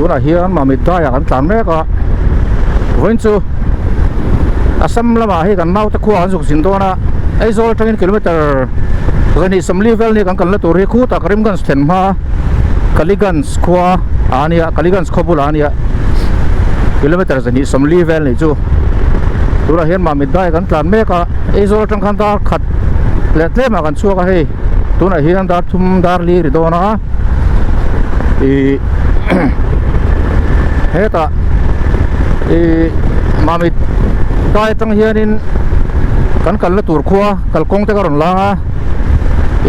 tu na hian ma mi ta ya kan tlan me ka voin chu asam lama hi kan mau ta khu an zuk sin do na ai zol tangin kilometer zani samli vel ni kan la tur hi khu ta karimganj then ma kaligans khwa ania kaligans khobul ania kilometer zani samli vel ni chu tura hian ma mi dai kan tlan me ka ai zol tang khan ta khat le tle ma kan chu ka hei tuna hian dar thum dar li ri do na e heta e ma mi dai tang hian in kan la tur khwa kal kong te karon la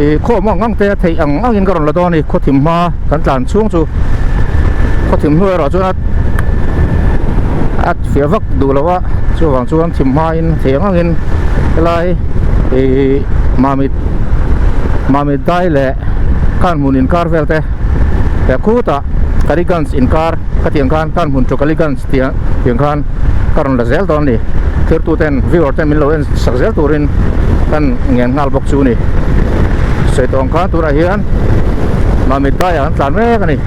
e kho mo ngang te thei ang in karon la do ni kho thim ma kan tlan chung chu kho thim hnuai ro chu at fia vak du lawa chu wang chuan thim ma in thei ang in lai e ma mi dai le kan mun in kar velte te khuta kaligans in kar katiang kan mun chu kaligans tiang kan karon la zel don ni thir tu ten viewer ten min lo en sak zel turin kan ngen ngal bok chu ni sei tong kan tura hian ma mi dai an tlan me ka ni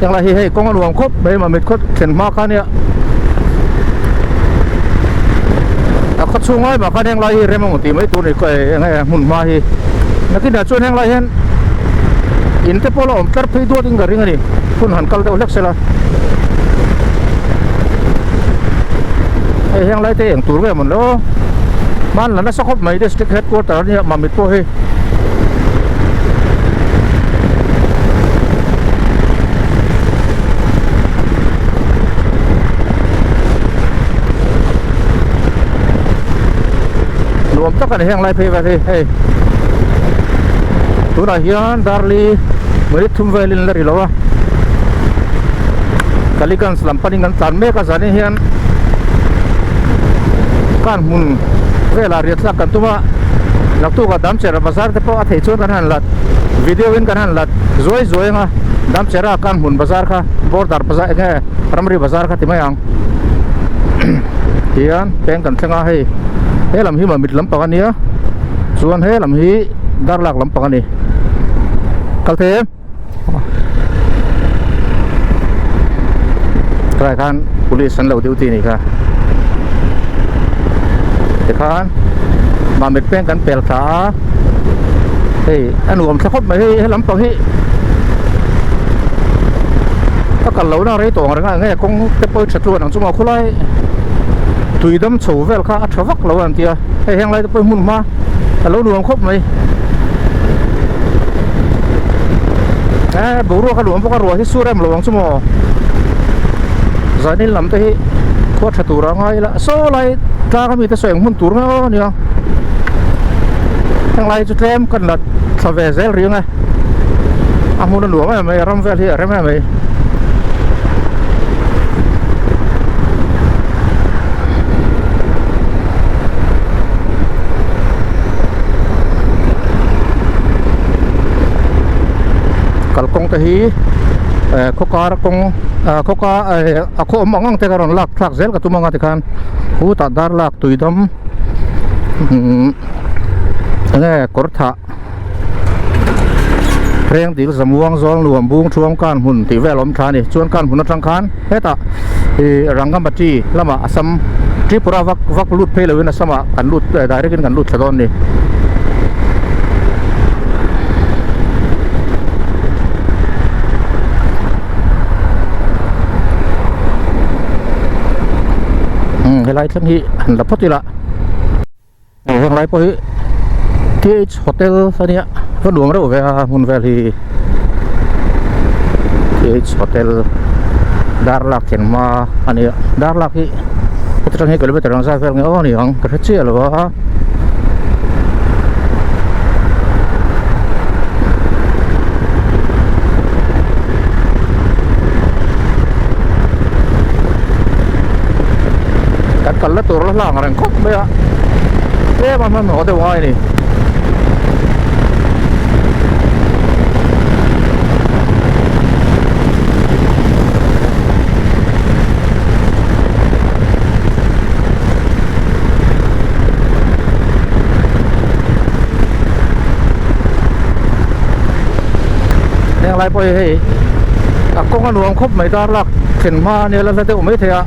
yang lahi hei kong luang khop bei ma mit khot thlen ma kha nia a khot chungai ma kha yang lahi remong ti mai tu ni ko ngai mun ma hi nakin da chon yang lai hen in te polo om tar phei do ding ga ring ani kun han kal te olek sela e yang lai te yang tur ve mon lo man la na sa khop mai district headquarter ni ma mit po he nuam tak kan hang lai phei va the hey tu na hian darli mai thum velin la ri lawa kalikan slam paning kan tan me ka zani hian kan mun vela riat la kan tuma laktu ka dam chera bazar te po a thei chon kan han lat video in kan han lat zoi nga dam chera kan mun bazar kha border bazar nge primary bazar kha timayang hian peng kan thenga hei he lam hi ma mit lam pa ania chuan he lam hi dar lak lam pa ani kal the trai khan police san lo duty ni kha te khan ma mit peng kan pel tha hei anuam tha khop mai he lam pa hi ta kal lo na rei tong ra nge kong te poi thatlu nang chuma khulai tùy đâm sầu về là khá vắc lâu anh tia hay hang lại tôi muốn ma lâu đường khóc mày bố ruột cái đường bố ruột cái suốt em lâu xong rồi giờ nên làm thế có thật tủ ra ngay là số lại ra cái gì ta xoay muốn tủ nó nhỉ hang lại cho em cần là thà về dễ riêng này muốn nó luống mày ram về thì ram mày kalkong tahi kokar kong koka ako mangang te karon lak thak zel ka tumanga te khan hu ta dar lak tuidam nge kortha reng dil zamuang zol luam bung thuam kan hun ti velom thani chuan kan hun atang khan heta rangamati lama asam tripura vak lut phelewen asama kan lut direct kan lut thadon ni cái lái thằng hi hẳn là phốt đi lạ thằng lái poi TH Hotel sao nhỉ vẫn đuổi đâu về muốn về thì TH Hotel Dar Lak trên mà anh ấy Dar Lak hi cái thằng hi cái lúc bây giờ ra về nghe ông này ông cái chuyện là what kalau turun lah ngareng kok ya mana mau ada wah ini lai poi hei công an nuông khop mấy dar lak khen ma ne la te umei thea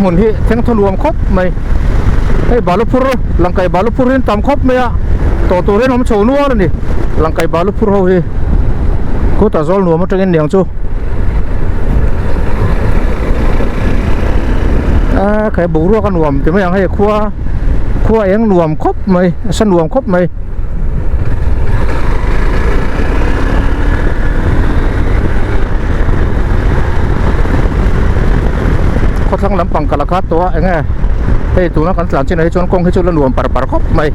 mun hi theng thon nuông khop mấy hei balupur langkai balupur hin tam khop me ya to ren om chho nuar ni langkai balupur ho hi ko ta zol nuông ma tengin niang chu cái bù ruộng con nuông thì mấy anh hay khua em nuông khop mấy sân nuông khop mấy có thằng làm bằng cả là cát to anh nghe hey tụi nó cắn làm trên này cho nó công cái chỗ là nuông par khop mấy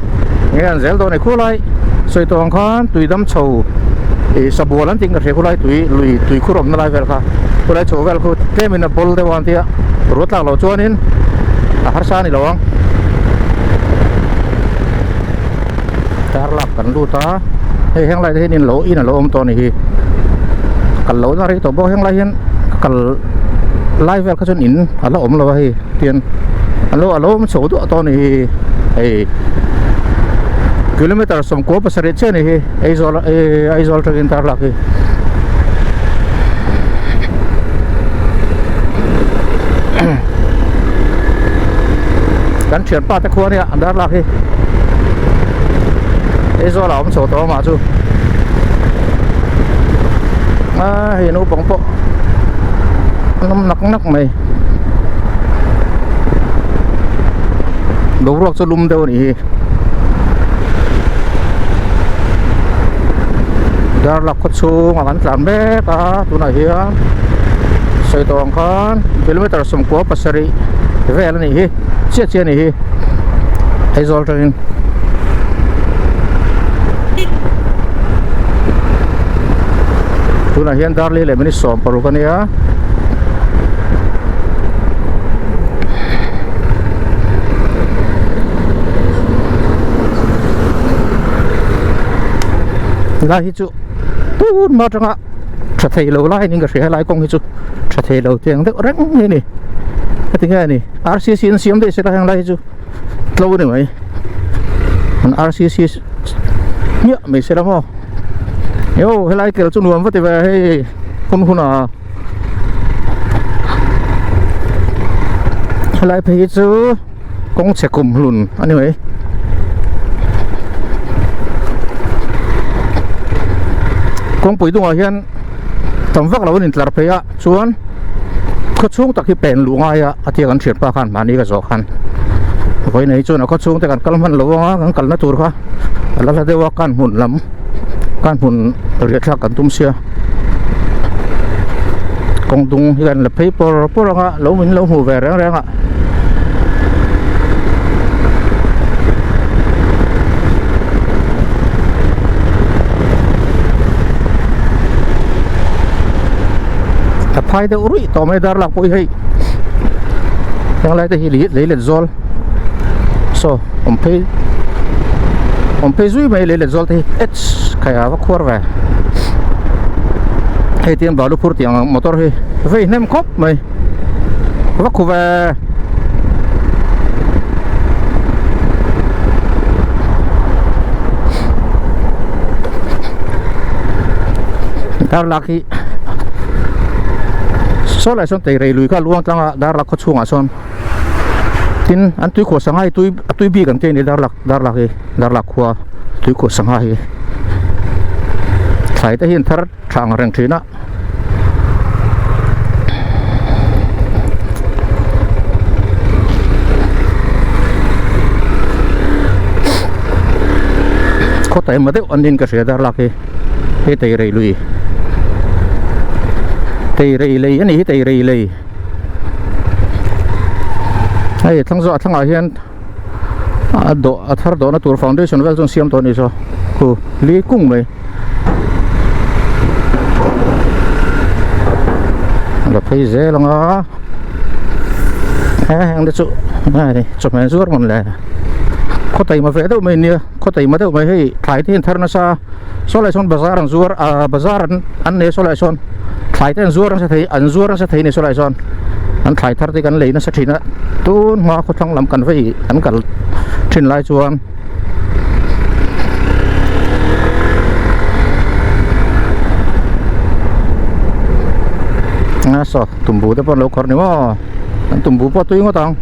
nghe anh dễ đồ này khua lại rồi tụi anh khán tụi đâm sầu sa bùa lắm tiếng cái khua lại tụi khua rộm nó lại về cả khua lại chỗ về khua thế mình là bol để hoàn thiện rồi tao lo cho nên har sa ni lawang tar lak kan lu ta he heng lai nin lo in lo om to ni hi kal lo na ri to bo heng lai hian kal lai vel ka chon in ala om lo hi tian alo om so tu to ni hi kilometer som ko pasare che ni hi aizol train tar lak hiกันเฉียนป้าตะคัวเนี่ยอันดาร์ลักที่ไอ้โซ่เรามันโซ่ตัวมาจูเห็นอุปงปะน้ำหนักไหมดูรวกจะลุมเดียวนี่ดาร์ลักก็ชูมากันสามเมตรตัวไหนเฮียใส่ตัวอังคารกิโลเมตรสมควรปัสสรีเวลนี่ฮีเชี่ยนี่ฮีไอโซลทรินตัวนั้นเห็นดาร์ลี่เลยมันนี่สอมปรุกันเนี่ยลายฮิจูตูนมาจังอ่ะชัดเจนเราไล่นี่ก็เสียหลายกองฮิจูชัดเจนเราเตียงเด็กเร่งนี่cái thứ hai này RCC nó xiêm đây sẽ là hàng lai chứ lâu này mấy còn RCC nhựa mình sẽ làm không nếu hay lai kiểu chung nuông vẫn thì về hay không à hay lai phải chứ cũng sẽ cùng lùn anh ấy cũng bụi tung ở hiện tầm vắc là vấn đề là phải ạ xuốngก็ช่วงตะกี้เป็นหลวงไอ้อาทิตย์กันเฉียดปากันมานี่ก็สองคันไว้ในช่วงนั้นก็ช่วงแต่กันกำมันหลวงกันนัดตัวค่ะแล้วเราได้ว่าการหุ่นลำการหุ่นเรียกชักกันตุ้มเสียกองตุงที่กันละพี่ปอร์อ่ะหลวงมินหลวงหูแหวนแรงอ่ะพายเดอรุ่ยต่อไม่ดาร์ลักปุยให้ยังไรแต่ฮิลิเลยเล็ดซอลโซ่ผมเพย์ซุยไม่เลยเล็ดซอลที่เอชขยะว่าควรไปให้เตรียมบาลูพูดเตรียมมอเตอร์ให้เว้ยเนี่ยมันครบไหมว่าควรไปดาร์ลักที่โซ่เลยส่วนเตะเรือลุยก็ล่วงจังดาร์ลักเขาช่วงอ่ะส่วนทินอันตุยขวดสังหายตุยบีกันเจนี่ดาร์ลักขวดตุยขวดสังหายใส่แต่เห็นทาร์ทางแรงทีนะเขาแต่มาเดี๋ยวอันนี้ก็เสียดาร์ลักให้เตะเรือลุยตีเรย์เลยอันนี้ตีเรย์เลยไอ้ทั้งตัวทั้งอาเฮียนโดทาร์โดนัตัวฟาวเดชั่นเวลจงเสียมตัวนี้ซะคือลีกุ้งเลยแล้วพี่เจ้าลงอ่ะยังได้จุนี่จุดมันสวยมันเลยเขาตีมาเฟดเอาไม่เนี่ยเขาตีมาเดี๋ยวไม่ให้ถ่ายที่อินเทอร์เน็ตซะโซลาร์ซอนบาซาร์อันสวยบาซาร์อันนี้โซลาร์ซอนถ่ายแต่อันสวยนั่นสักทีนี่โซลาร์ซอนอันถ่ายทาร์ที่กันเลยนั่นสักทีนะตูนมาเขาทั้งลำกันไว้อันกันทิ้งลายชวน na so tumbu te pon lo khor ni mo tumbu po tui ngotang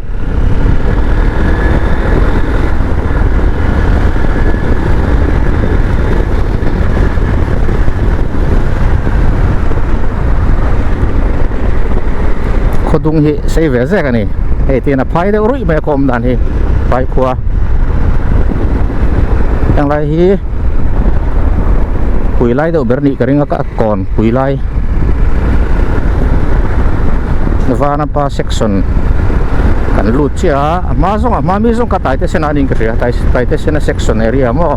khodung hi sei ve ze ka ni he ti na phai de rui me kom dan hi phai khua yang lai hi pui lai do berni karing ka kon pui lai vana pa section kan lut chia ma zong ma mi zong ka tai te sena ning ka ria tai te sena section area mo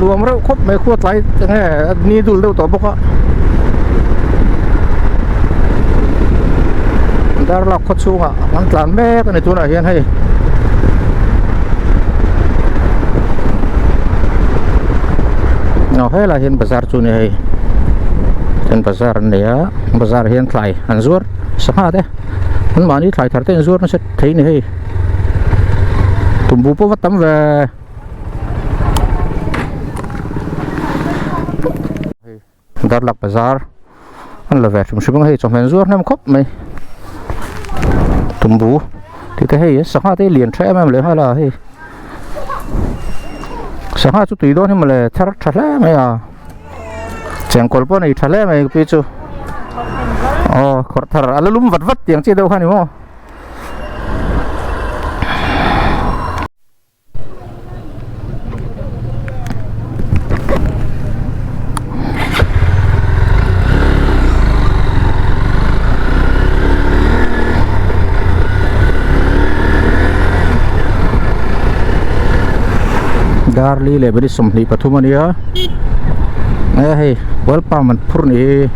luam ra khop me khot lai nge ni dul do to boka dar la khot chunga an tlan me ka ni tu na hian hei no he la hian bazar chu ni hei ten bazar ne ya bazar hian thlai an zur sakha de an mani thlai thar te an zur na se thei ni hei tumbu po watam ve dar lak bazar an la ve chum shubang hei chom hen zur nam khop mai tumbu thì thế hay sakha te liền tre em le hala hei sakha chu tui don him le thar thale mai à cheng kolpo nei thale mai pi chu khor thar alalum vat vat tiang chi deu khani mo Darli le beri somni pathumania hey wal paman purni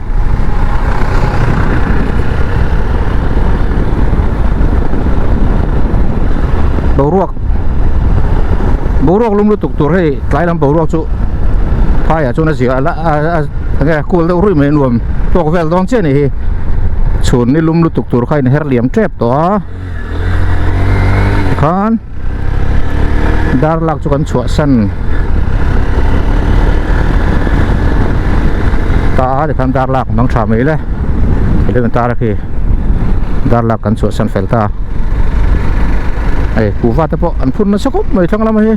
boruak lum lu tuk tur hey tlai lam boruak chu phai a chu na zia la nge kul de rui me nuam tok vel dong che ni chun ni lum lu tuk tur khai ni her liam trep to khan dar lak chu kan chua san ta de kan dar lak nang tha mai le ile kan ta ra khi dar lak kan chua san fel ta ai ku va ta po an phun na sakop mai thang lam hi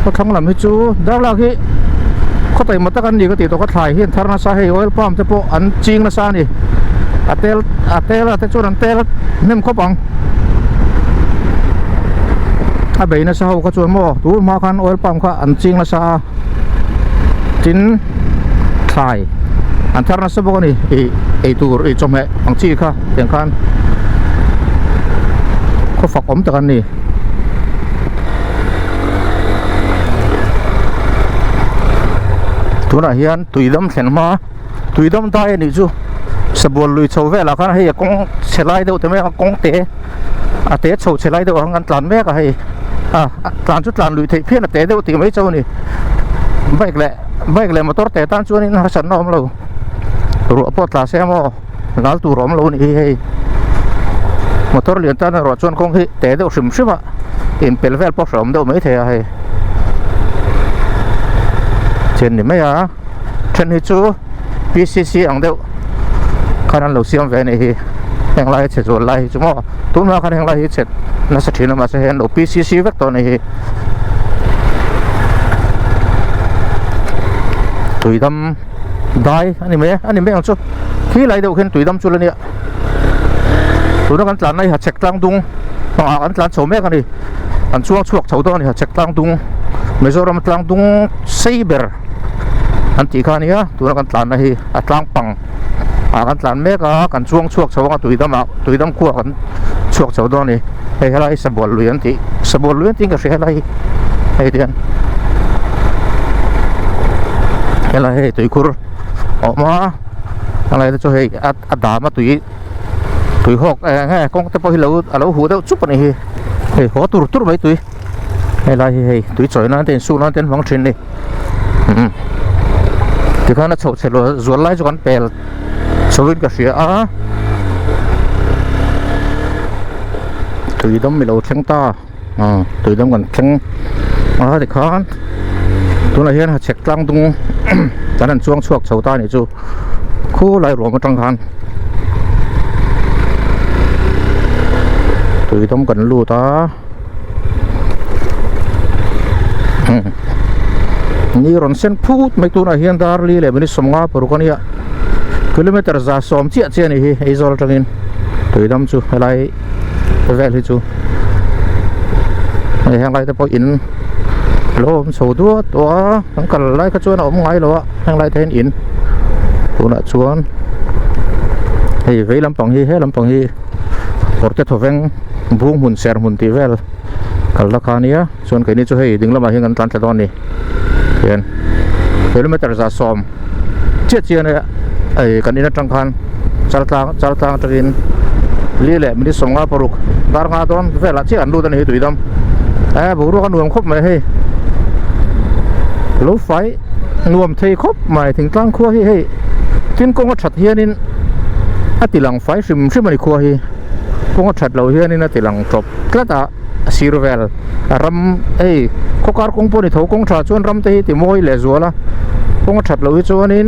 ko thang lam hi chu dar lak hi ko tai mata kan ni ko ti to ko thlai hian thar na sa he oil palm te po an ching na sa ni atel ate chu an tel nem ko pang a bei na sa ho ka chuan mo tu ma khan oil palm kha an ching na sa tin thai an thar na sa bo ni e tur e chome ang chi kha teng khan ko fak om ta kan ni tu na hian tuidam thlen ma tuidam dai ni chu sabol lui chho ve la khan hei kong chelai deuh te me kong te a te chho chelai deuh ang an tlan me ka hei tlan chu tlan lui thei phian a te deuh ti mai chho ni bike le motor te tan chuan in hasan nom lo ru po tla se mo ngal tu rom lo ni hei motor lian tan ro chuan kong hi te deuh hrim hrim a in pel vel po rom deuh mai the a hei chen ni mai a chen hi chu PCC ang deuh khanan lo siam ve ni hi heng lai che zo lai chu mo tu ma khan heng lai hi chet na sa thina ma se hen lo PCC vek to ni hi tuidam dai ani me ang chu khi lai deuh khen tuidam chu la ni tu na kan tlan nai ha chek tlang dung an tlan chho me ka ni an chuak chho do ni ha chek tlang dung Mizoram tlang dung Saber anti khani ya tu na kan tlan na hi a tlang pang kan tlan me ka kan chuak chho ka tuidam khu kan chuak chho do ni hei helai sabol lui anti ka helai hei dian helai hei tui khur ma helai cho hei da ma tui hok nge kong te po hi lo hu deuh chup ani hi hei ho tur mai tui helai hei tui choi na ten su na ten wang thin ni ti khana chho chelo zual lai chu kan pel sawin ka sia tuidam mi lo thleng ta tuidam kan thleng ti khan ตัวไหนฮะเช็คตั้งตรงตอนนั้นช่วงชาวใต้นี่จูคู่ไหลรวมมาตั้งคันตัวต้องกันลู่ตานี่รอนเส้นพูดไม่ตัวไหนเฮียนดาร์ลีเลยมันสมงาปรุกันเนี่ยกิโลเมตรจะสมเจี๊ยนี่ไอ้โซลตังอินตัวดำจูอะไรเวลที่จูไอ้แห่งไรแต่พออินโลมสูดตัวทั้งกันไรก็ชวนอมไงหรอแห่งไรเทนอินตัวน่ะชวนไอ้เวลำปองฮีลำปองฮีพอจะทวงบุ้งหุ่นเสียหุ่นตีเวลกันราคานี้ชวนกันนี่จะให้ดึงละมาเห็นกันตอนตอนนี้เห็นกิโลเมตรจะสมเจี๊ยเนี่ยไอ้กันนี่นัดจังคันจัลตางตะกินเลี้ยแหละมันที่สมงาปรุกดาร์งาตอนเวลาเชี่ยนดูตันนี้ตัวดำบุรุษกันรวมครบไหมให้รถไฟรวมเทครบหมายถึงตั้งขั้วให้ทิ้งกงก็ฉัดเฮียนินติหลังไฟชิมมันขั้วให้กงก็ฉัดเราเฮียนินติหลังจบกระตาซีโรเวลรำข้อการกงปนิทกงฉัดชวนรำเตะติมวยเลซัวละกงก็ฉัดเราชวนนิน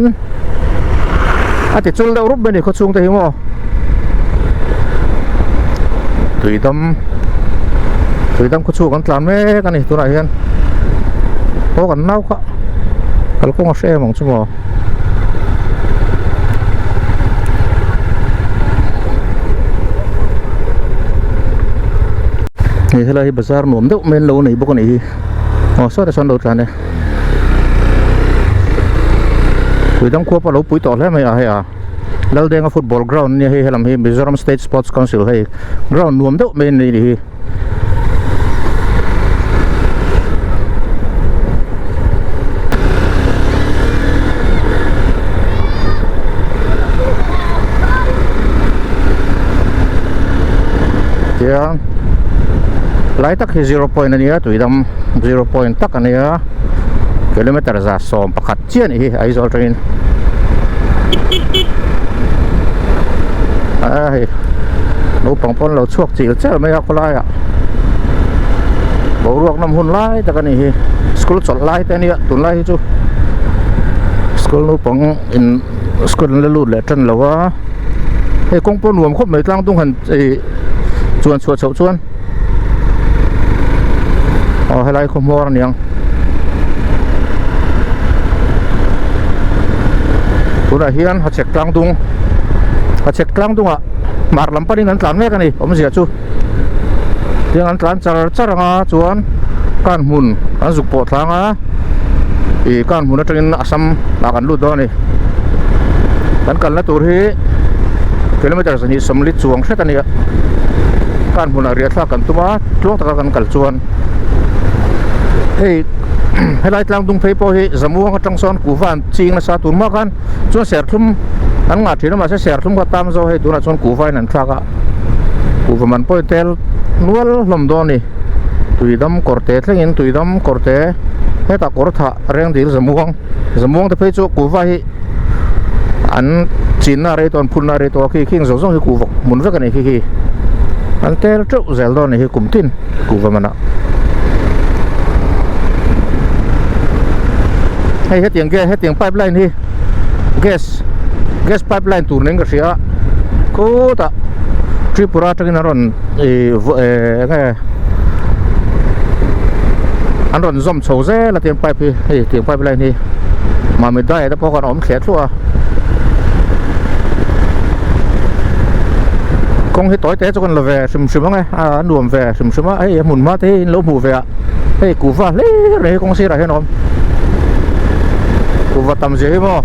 ติจุลเดารุบเบนี่เขาชงเตะมั้งตุยดำเขาชูกันตามแม่กันนี่ตัวไหนกันโอ้กันเน่าก็kalau kau ngasih emang semuaนี่là bazar nuông đâu men lâu này bukan ini oh so ada sondot kan ya tuh dam kuapa lâu pui tol hay ya lalu dengan football ground ni hay halam hay Mizoram State Sports Council hay ground nuông đâu men ini ya lai tak 0 point ani ya tuh dam 0 point tak ani ya kilometer za som pakat chian hi ai zol train ai no pangpon lo chuak chil chel mai ko lai ya bo ruak nam hun lai tak ani hi school chol lai te ni tun lai chu school no pang in school le lu le tran lo wa he kong pon nuam khop mai tlang tung han chuan chuan hay lại không mua niang tôi đã hiền họ check lang tung à mar lam pa rin an tlan me kan ni om sia chu tiang an tlan char nga chuan kan mun an zuk po thanga kan mun atangin asam la kan lu do ni kan la tur hi kilometer sani somli chuang hret ani kan mun ariat la kan tuma tlong taka kan kal chuan hay lại lang tung phê po hi zamuang atang son kuvan ching na sa tun ma kan chuan ser thum an nga thina ma se ser thum ka tam zo he tuna chuan kuvan an thaka kuvaman po tel nual hlom do ni tuidam korte thlengin tuidam korte heta kortha reng dil zamuang te phei chu kuva hi an chin na re ton phun na re to khi king zo hi kuvak mun vek ani khi an tel tru zel do ni hi kumtin kuvamana hay hết tiếng pipeline hi gas pipeline tur neng ka sia ko ta Tripura tagin aron an ron zom chho ze la tiếng pipe hi tiếng pipeline hi mà mình dai ta po kan om khlet thua kong hi toy te cho con là về sim ngai nuam về sim ai mun ma te lo mu về ku va le re kong si ra he nom và tầm dưới mà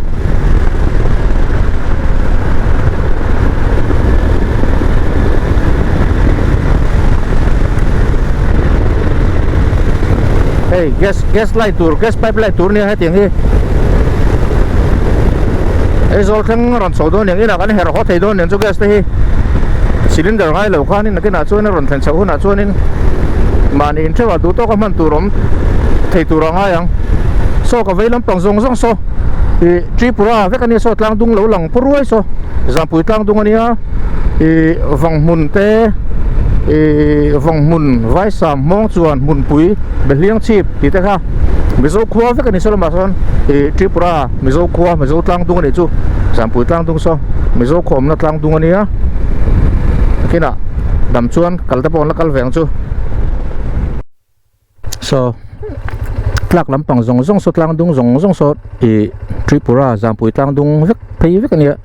gas line tour gas pipeline tour ni hai tiếng hi ai zol khang ron so do ni na kan her ho thei do ni chu gas te hi cylinder ngai lo khan ni na chuan ron than chau na chuan in mani in thewa du to ka man turom thei tur nga yang so ka veilam pang zong so Tripura vek ani so tlang dung lo lang puroi so zampui tlang dung ania vang mun te vang mun vai sam mong chuan mun pui beliang chip ti te kha mizo khua với cái này số mà son Tripura mizo tlang tung này chú giảm bụi tlang tung so mizo khom nó tlang tung này á cái nào đầm chuan cẩn thận là cẩn vẹn chú so tlak lampang zong so tlang tung zong so Tripura giảm bụi tlang tung với cái này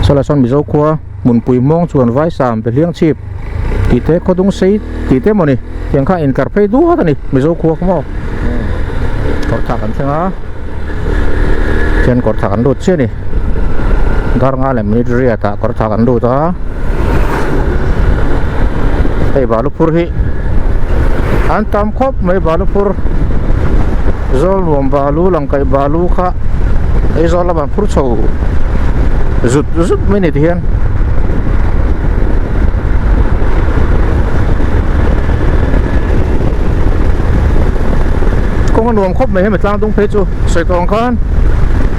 so là son mizo khua mun pui mong chuan vai sam pe liang chip ti te ko dung sei ti te mo ni tiang kha in kar pe du ha ni mizo khua mo ko ta kan changa chen ko ta kan do che ni gar nga le mi ria ta ko ta kan do ta ei balupur hi an tam khop mai balupur zol wom balu lang kai balu kha ei zol la ban pur chou zut mai ni thian con nuông khóc mấy mày tlang tung phê chú sợi tòng con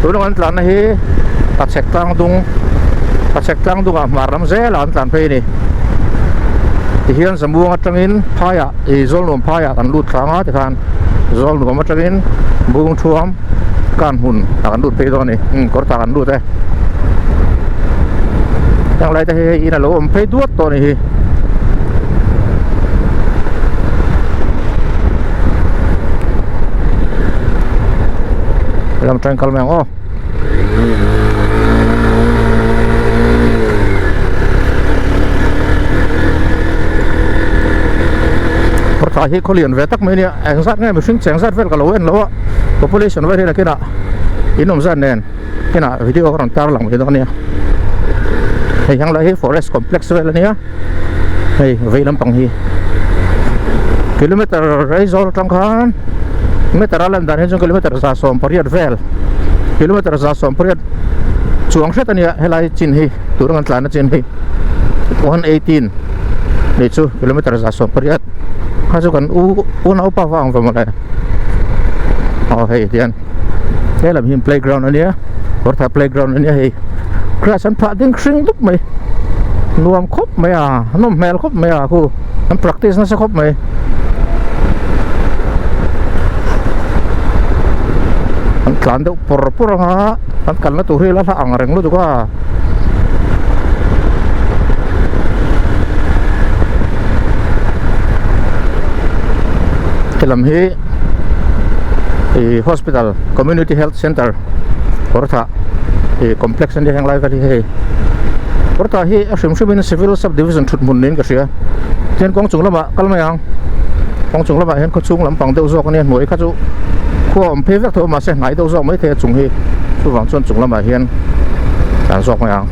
tôi đang ăn tlan này bắt sẹt tlang tung à mà làm dễ là ăn tlan phê này thì hiện sầm buông trong in phai à thì zol nuông phai à cần lụt kháng á thì kan zol nuông trong in buông chuông can hùn là cần lụt phê đó này có ta cần lụt đây yang lain teh ina lo phê duat to này làm tranh calm mèo ô por thai hi kholian ve tak mai ni ang zat ngai mi hring cheng zat vel ka lo en lo population ve thena kina inom zan nen kina video kan tar lang hi ni hei hang lai hi forest complex vel ni hei ve lam pang hi kilometer rai zol tang khan meter alam dan hejong kilometer sa som pariat vel kilometer sa som pariat chuang hret ania helai chin hi turangan tlan chin hi 118 ni chu kilometer sa som pariat hasu kan una upa wang va malai oh hei tian lam him playground ania porta playground ania hei krasan pha ding hring dup mai nuam khop mai à nom mel khop mai à khu an practice na sa khop mai tlan do por nga an kal na tu ri la ang reng lu tu ka kelam hi hospital community health center portha complex ni hang lai ka hi portha hi ashim shibin civil subdivision thut mun nin ka sia ten kong chung lama kalmayang kong chung lama hen ko chung lam pang deu zok ni noi kha chu khu om phê vác thôi mà sẽ ngại đâu dọc mấy thế trùng hi khu vàng chuan trùng là mà hiền sản dọc này à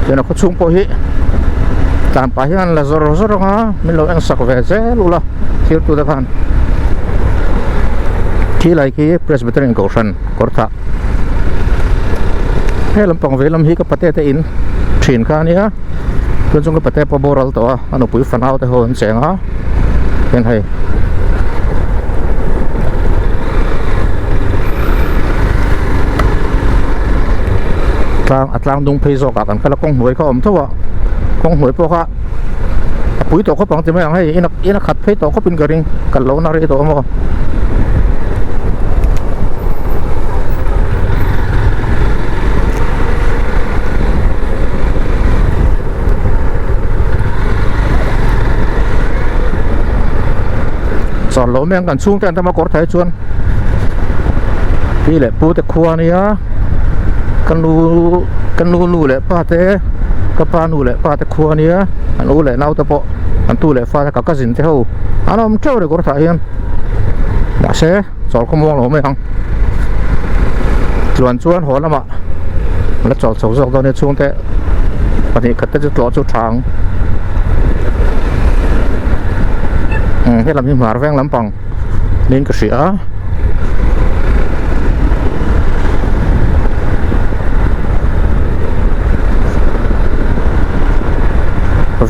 thế nó có chung po hi tạm phải hiền là rồi ha mình lo ăn sặc về dễ luôn là thiếu tu được han khi lại cái Presbyterian Goshen Kortha hay làm bằng về làm hi cái pate te in train kha ni ha luôn chung cái pate po boral to anh pui fan out te hon seng ha hiện hay tlang dung phê cả kan kala kong hoi kha om thawa kong hoi po kha pui to ko pang te mai hay ina khat phê to ko pin garing kal lo na ri to mo sòn lỗ menกันchung ten ta ma kor thai chuan pi le pu te khua ni a kan nu le pa te ka pa nu le pa te khua ni a an u le nau ta po an tu le fa ka jin te ho anom treu le kor thai hian da se sol ko mong lo me hang chuan ho lama la chol chok jok do ne chung te pani khat te chu chu thang cái làm như mà ven lắm bằng nên cái sữa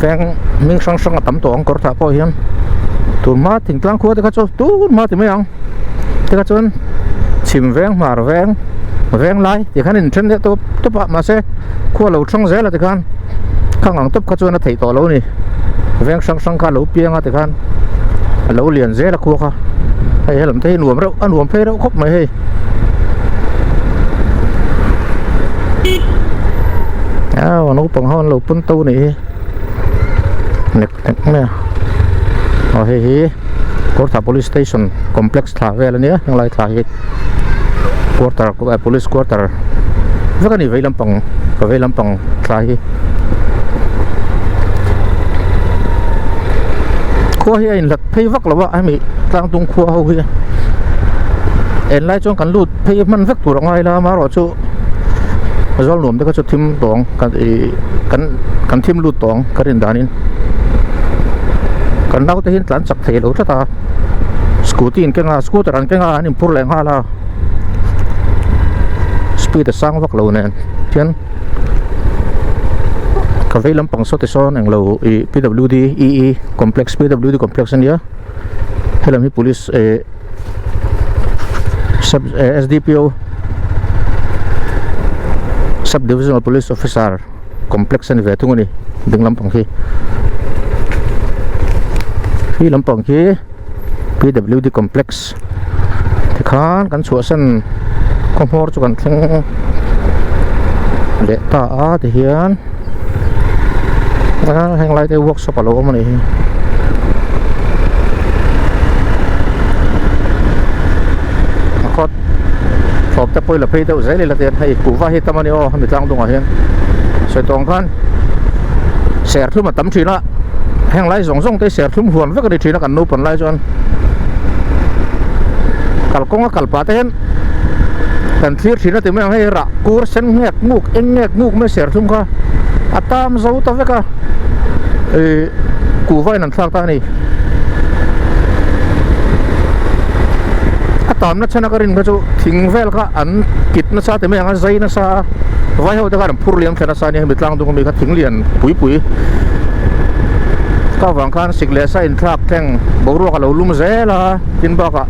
ven mình sang là tắm tổ có thả po hiền tụi má thỉnh thoảng khua thì các chỗ tụi má thì mấy ông thì các chỗ chìm ven lại thì khán trên đấy tôi bạn mà sẽ khua lẩu trong rẽ là thì khán khang ngang tấp các chỗ nó thấy tổ lâu này veng sang kha lo pianga te khan lo lian ze la khu kha hei helam te nuam ro anuam phe ro khop mai hei nó bằng hơn lục pun tu này nè nè hei Kota police station complex thả về là nhé yang lại thả hết quarter police quarter với cái này về làm bằng thả hết khoa hi anh lật phay vắc là vợ ai mi đang tung khoa hậu hi anh lại cho cần lụt phay man vắc tụi ngay là mà rồi chú rồi nuông để có cho thêm tòng cần thêm lụt tòng cái điện đàn in cần đâu tới hiện lăn chặt thế lâu cho ta scooter anh cái ngà anh pur leng ha là speed sang vắc lâu nè thiên cái về làm bằng số tự số anh lâu PWD EE complex PWD complex anh nhớ hay là mi police SDPO subdivisional police officer complex anh về tung này đừng làm bằng khi làm bằng PWD complex thì khán kan chua san kom hor chu kan thing le ta a thì hian hang lai te workshop alo ma ni khot phop ta poi la phei te zai le la te hai ku va hi tamani o mi tlang dunga hian soi tong khan ser thu ma tam thina hang lai zong te ser thum huan vek ni thina kan no pan lai chuan kalkonga kalpa te hen kan thlir thina te me hei ra kur sen ngek nguk me ser thum kha atam zo ta veka ku vai nan thak ta ni atam na chana karin chu thing vel kha an kit na sa te me anga zai na sa vai ho ta kan phur liam thana sa ni mitlang dung mi kha thing lian pui ka wang khan sikle sa in thak theng boru ka lo lum zela tin ba ka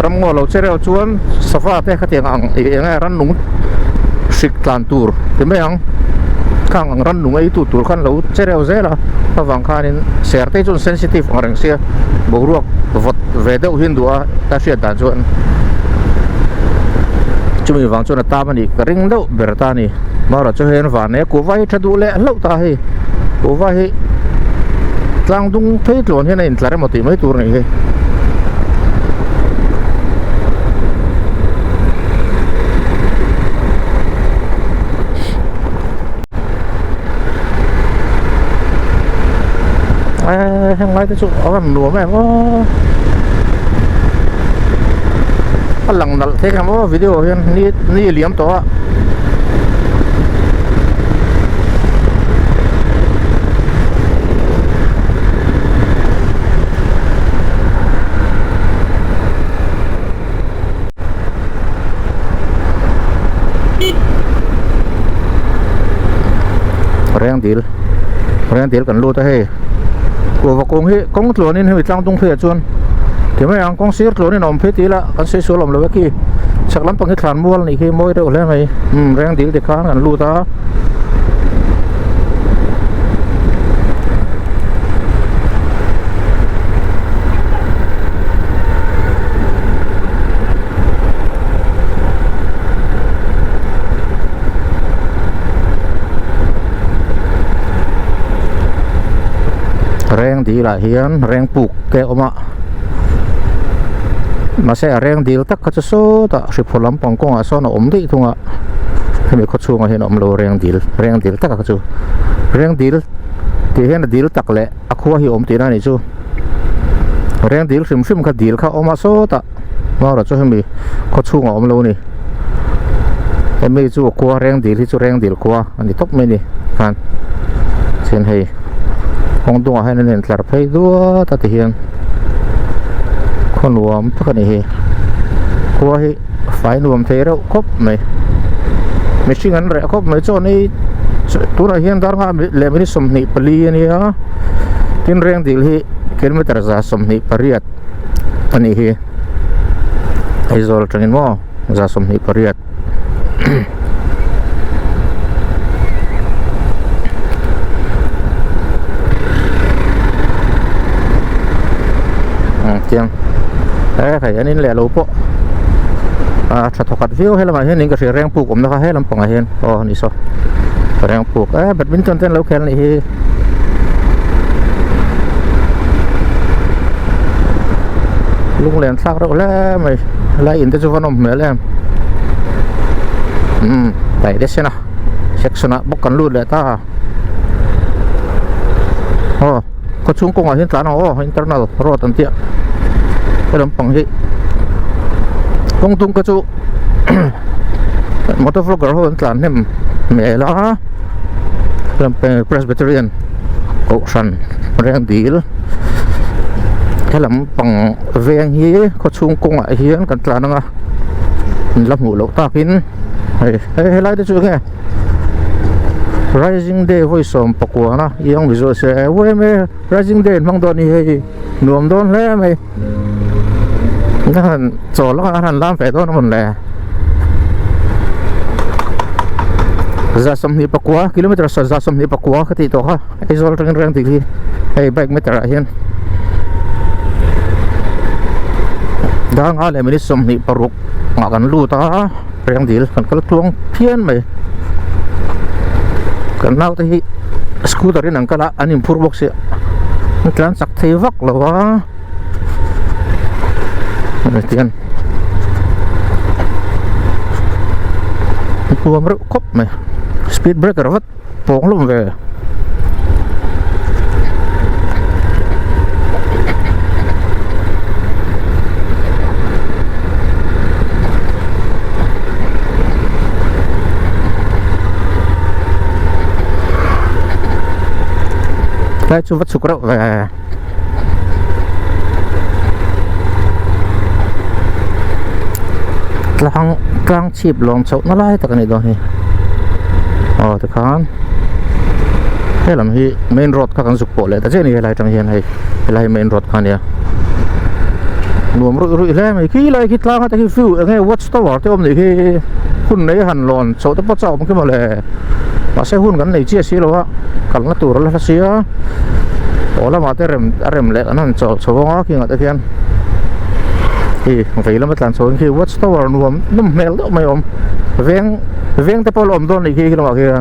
ram ngo lo chereo chuan safa te khatiang ang enga ran nung sik tlan tur te me ang kang ang ran nung ai tu tur khan lo chereo zela ka wang khan in ser te chun sensitive arang sia boru vot ve deuh hin dua ta sia dan chuan chumi wang chuan ta mani ka ring deuh ber ta ni mara chu hen wa ne ku vai thadu le lo ta hi ku vai tlang dung phei tlon hen in tlare moti mai tur nei he hang lai te chu am nuam em lang nal thế kam video hian ni liam to reng dil kan lu ta he của vào công hệ công tlon in hơi trang tung phê chuan thì mấy anh công sir tlon in om phê tí la kan se số lom lo ki chắc lắm bằng cái thàn mual này khi môi đâu lên mày reng dil thì khán kan lu ta reng di la hian reng puk ke oma ma se reng dil tak kha so ta ri pholam pangkong a so na om dei thunga hemi kho chunga hian om lo reng dil tak kha chu reng dil ti hian dil tak le a khuwa hi om ti na ni chu reng dil sim kha dil kha oma so ta ma ra chu hemi kho chunga om lo ni hemi chu khuwa reng dil hi chu reng dil khuwa ani top me ni khan chen hei hong tung hay nên là phải đua ta thể hiện con nuông tất cả này qua hi phải nuông thế đâu khóc mày xin ăn rẻ khóc mày cho này tôi là hiện đang làm lệ mình sum nị pali này á tin riêng thì hi kilometer ra sum nị pariat anh hi ai rồi tránh mo ra sum nị pariat tiếng phải anh in lẻ lố bộ chặt thọc cắt view hay là mà hiện những cái sự rèn buộc cũng nó hay lắm bằng hiện ní so rèn buộc badminton tên lâu khen này lung lên sắc đâu là mày lại in tới cho con ông mẹ em tại đây xem nào section bốc cần luôn lại ta có chung công ở hiện tại nào internal rồi tận tiện cái đấm bằng gì công tung cái chỗ motor vlogger hơn tận nem mẹ là làm Presbyterian cổ sẵn rèn deal cái làm bằng ven hi có chung công ở hiện cần tận nó làm hủ lẩu ta kín hay lại đấy chứ nghe Rising Day voi som pakwa na yang bizo se voi me Rising Day mang don ni nuam don le me han cho lo han lam fe don mon le za som ni pakwa kilometer sa za som ni pakwa khati to ha ai zol rang rang ti ai bike meter hian dang ale me som ni paruk ngakan lu ta rang dil kan kal tuang phian me kan nau thì scooter ini angkala anim purbox ya kan sak thevak lawa tian puam ru kop me speed breaker vat pong lum ve cái chú vắt sụp rậu về lang chip lòng chậu nó lại tất cả này đó thì thì khán thế làm hi main road các con sụp bộ lại ta chơi này lại trong hiện này lại main road khán ya nuông rụi lên mày khi lại khi lang cái view nghe watch tower thì hôm nay khi hun đấy hẳn lòn chậu tao bắt chậu một cái mà lệ mà xe hun gắn này chia xí rồi á cần nó tủ nó là xí á là mà cái rem lệ nó chậu chậu ngó kia ngắt thiên thì phải là mất làm số khi watch tower nuông nó mèo đó mày ôm ven cái polo ôm đó này khi nó bảo kia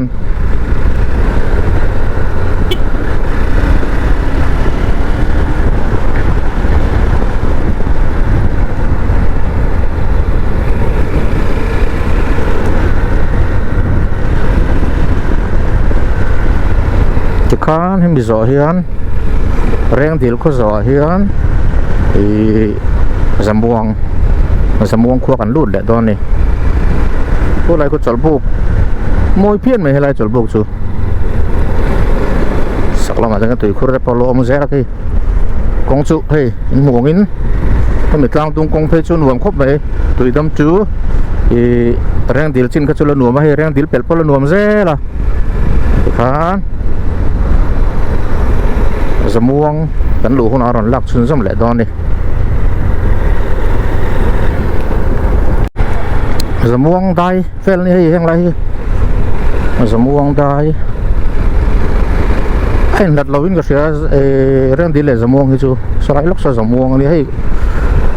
kan hem bizo hian reng dil ko zo hian zambuang khuak an lut le don ni ko lai ko cholbuk moi phian mai helai cholbuk chu sakla ma jang tui khur re polo mu zera ki kong chu hei muangin mi tlang tung kong phei chu nuam khop mai tui dam chu reng dil chin ka chu lo nuam hai reng dil pel polo nuam zela kan zamuang kan lu hun aron lak chun zam le don ni zamuang dai fel ni hei heng lai zamuang dai ai nat lawin ka sia reng di le zamuang hi chu sarai lok sa zamuang ni hei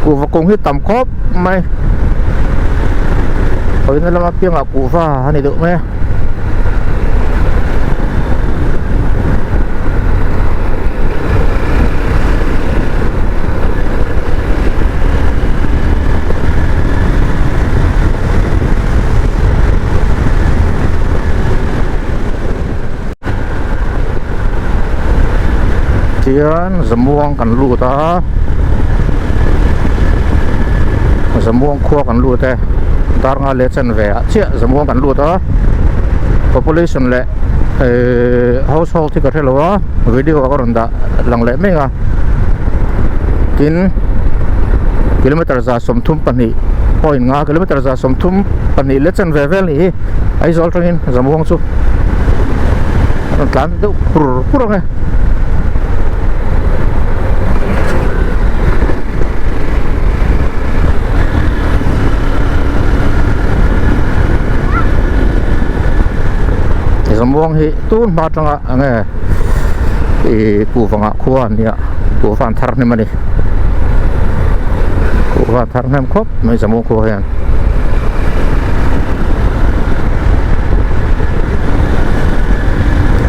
ku va kong hi tam khop mai oi na lama piang a ku va hani do me zamuang kan lu ta zamuang khuak kan lu te dar nga le chen ve che zamuang kan lu ta population le household ti ka thelo video ka ron da lang le menga tin kilometer za som thum pani point nga kilometer za som thum pani le chen ve vel ni ai zol tangin zamuang chu tlan do pur nge zamuang hi tun ma tanga ange ku wanga khuan nia ku fan thar ni mani ว่าทางน้ำครบไม่สมองครัวเห็น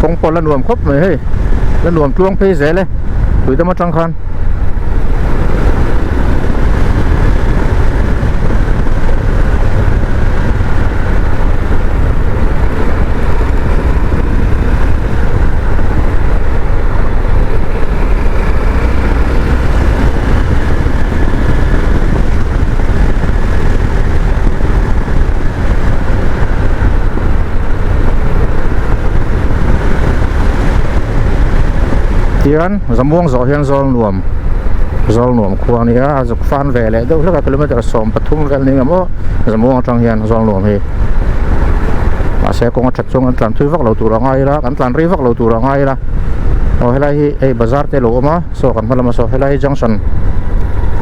คงปนละรวมครบเลยเฮ้ยละรวมช่วงเพศเลยคุยต้องมาจังคันเทียนสมองสอเฮียนซอลรวมควงนี่อ่ะจากฟันแหวนเลยเดี๋ยวแล้วก็กิโลเมตร2ปทุมกันนี่ก็มั่วสมองจังเฮียนซอลรวมเฮ้มาเสียกงจัดจงกันตามที่ฟักเราตัวง่ายละกันตามรีฟักเราตัวง่ายละเอาให้ไรไอ้บาซาร์เตโลมาโซ่กันมาละมาโซ่ให้ไรจังสัน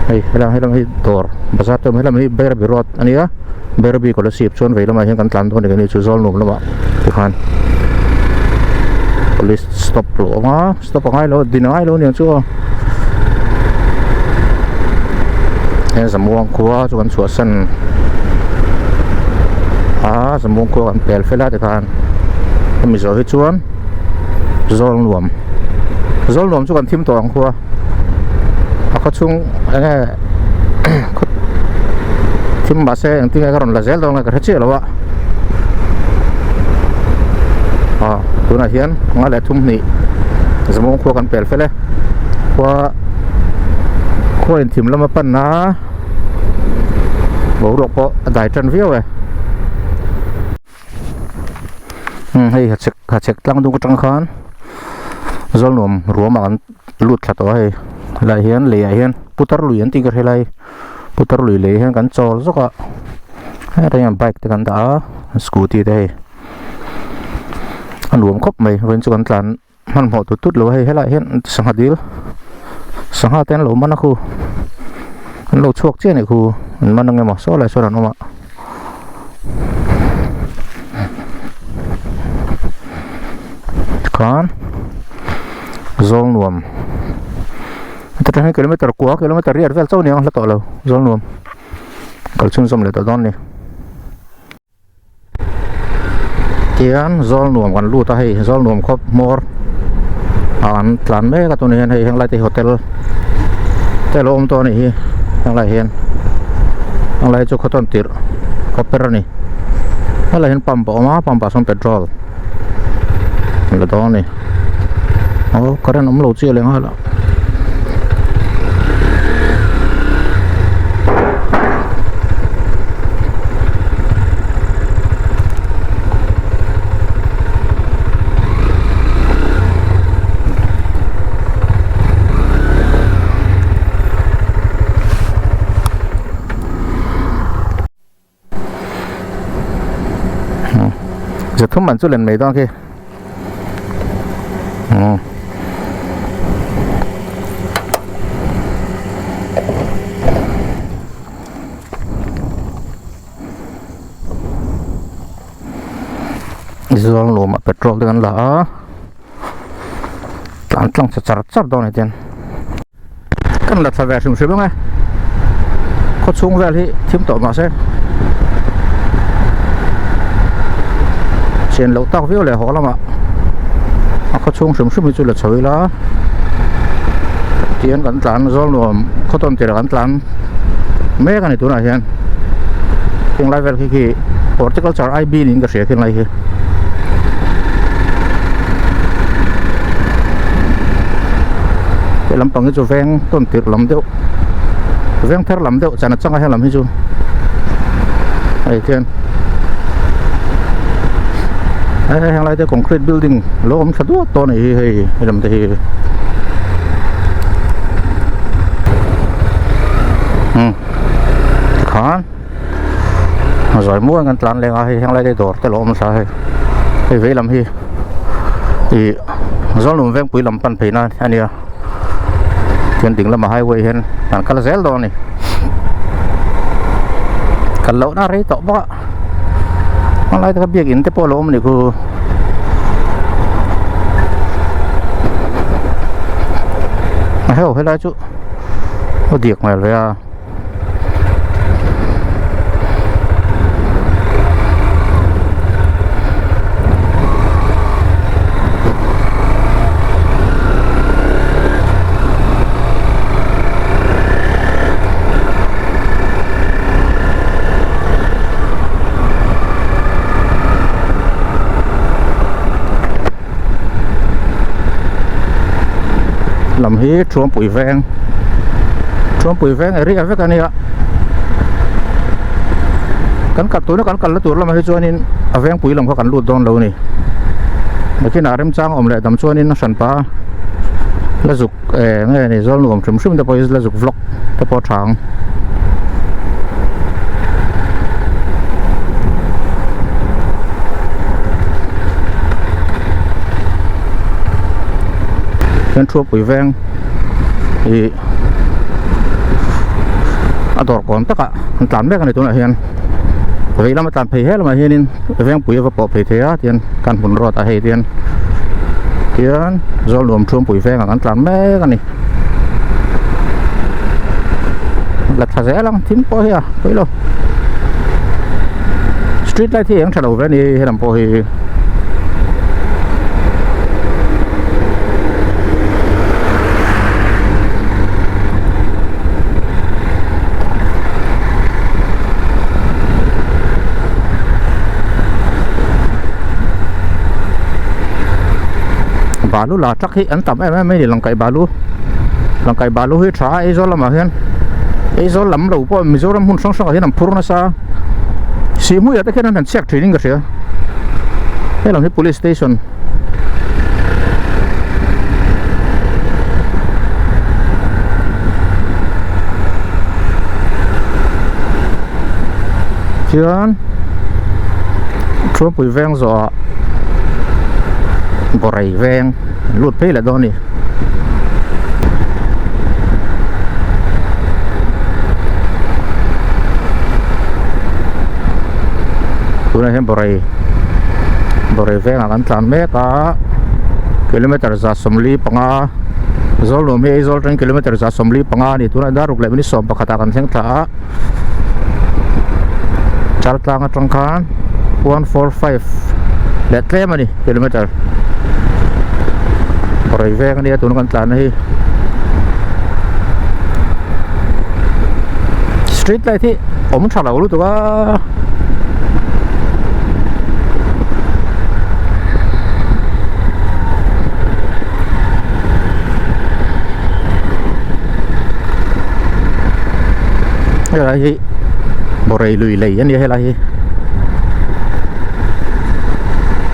ให้เราให้ตัวบาซาร์เตให้เราให้เบอร์บีรอดอันนี้อ่ะเบอร์บีก็เลย10ชนไว้แล้วมาเห็นกันตามตัวนี้กันนี่ชูซอลรวมแล้วมาทุกคนpolice stop lo ma stop ngai lo dinai lo niang chu he samuang khuwa chu kan chua san samuang khuwa kan pel fela te khan mi zo hi chuan zol nuam chu kan thim tawng khuwa kha chung enge thim ma se ang tinga karon la zel dong la ka che lo waตัวนั้นเฮียนงั้นแหละทุ่มนี่สมองคั่วกันเปลี่ยนไปเลยคั่วเห็นถิ่มแล้วมาปั้นนะบอกหลอกเพราะได้จันเฟี้ยวเลยให้หัดเช็คตั้งตรงกลางคันจอลนมรัวมากันลุดขัดตัวให้ลายเฮียนเลยเฮียนพุทธลุยอันตีกันให้ลายพุทธลุยเลยเฮียนกันจอลสักอะให้ได้ยังไบค์แต่กันตาสกูตี้ได้อันรวมครบไหมเป็นส่วนการมันหมดตุดเลยให้ละเห็นสังหารดีลสังหารเต้นหลุมมันนะครูมันหลุดช่วงเจ้าเนี่ยครูมันยังไงมาโซ่อะไรโซ่อะไรนู่นมาคันโซนรวมแต่ถ้าให้กิโลเมตรกว่ากิโลเมตรเรียดเวลเจ้าเนี่ยแล้วต่อเลยโซนรวมก็ชุ่มสมเลยต่อตอนนี้เทียนซอลหน่วมกันลู่ตาให้ซอลหน่วมครบมอร์หลานแม่กับตัวนี้ให้ยังไรที่โฮเทลแต่ลมตัวนี้ยังไรเห็นยังไรจุกขต้นติดคอปเปอร์นี่ยังไรเห็นปั๊มปอมาปั๊มปะส่งเปโตรแล้วตัวนี้โอ้ก็ได้น้ำหลุดเชี่ยเลยฮะละจะทุ่มมันสุดเลยไม่ต้องคิดจะลองลงมาเปโตรdengan lah tantang secar-car dong ni tian kan lat sa ver sum sum ngai ko chung vel hi thim to ma se chen lo tak viu le ho lama ko chung sum sum chu la choi la tian kan tlan zol nuam ko ton ti kan tlan me kan ni tu na hian ting lai vel ki horticulture IB ni ka sia kin lai hi lắm bằng cái chỗ ven tôn tiệt lắm đâu ven thar lắm đâu chẳng là chẳng hay lắm hay chú ấy thiên hàng lại cái concrete building lỗ ông sát đuôi to này hay làm thì khó rồi mua ngân lan lên hay hàng lại cái đồ cái lỗ ông sao hay vậy làm gì thì do lùm ven quý làm pan phì na anh nhỉ trên đỉnh là mà highway hen đàn cá zel đó này cá lẩu nó rấy tọt bọ nó lại cái việc in cái polo này cứ hay lại chú có điệp này rồi lầm hi chuông bụi vàng area với cái này ạ cắn cắt túi nó cắn cắt là túi làm hi chuan in vàng bụi làm khó cắn lụt đòn lâu này mà khi nào em trang om lại tầm chuan in nó sẵn pa là dục nghe này do luồng chấm sum tập là dục vlog tập trắng trên chuột bụi vàng thì đỏ còn tất cả tán mấy cái này tôi lại hiện vậy là mà tán phải hết là mà hiện nên vàng bụi và bỏ phải thế á tiền căn hồn rọt à hay tiền tiền do luồng chuột bụi vàng là tán mấy cái này là thật dễ lắm thím po hi à thấy đâu street light thì anh trả đầu về này hay làm po hi balu là chắc hi anh tầm em mấy lần cày balu hi trả ấy do làm mà hen ấy do lắm lâu po mình do làm hun sang sang hi làm phur na sa si mu ya ta khen anh check training cái gì hay làm hi police station chuan chuông bụi vàng rồi bỏ rầy vàng lụt phê là đó nè tụi này hem bỏ rầy vàng là ăn tàn mấy cả km ra sông li panga zol lom he zol trên km ra sông li panga nè tụi này đã rục lại bên sông bạc khata kan theng ta char tang atang khan 145 lệ tle mà nè km rồi về cái này tụi nó còn tàn này street light thì ống chặt đầu luôn tụi nó cái là gì bộ rầy lùi lầy như thế là gì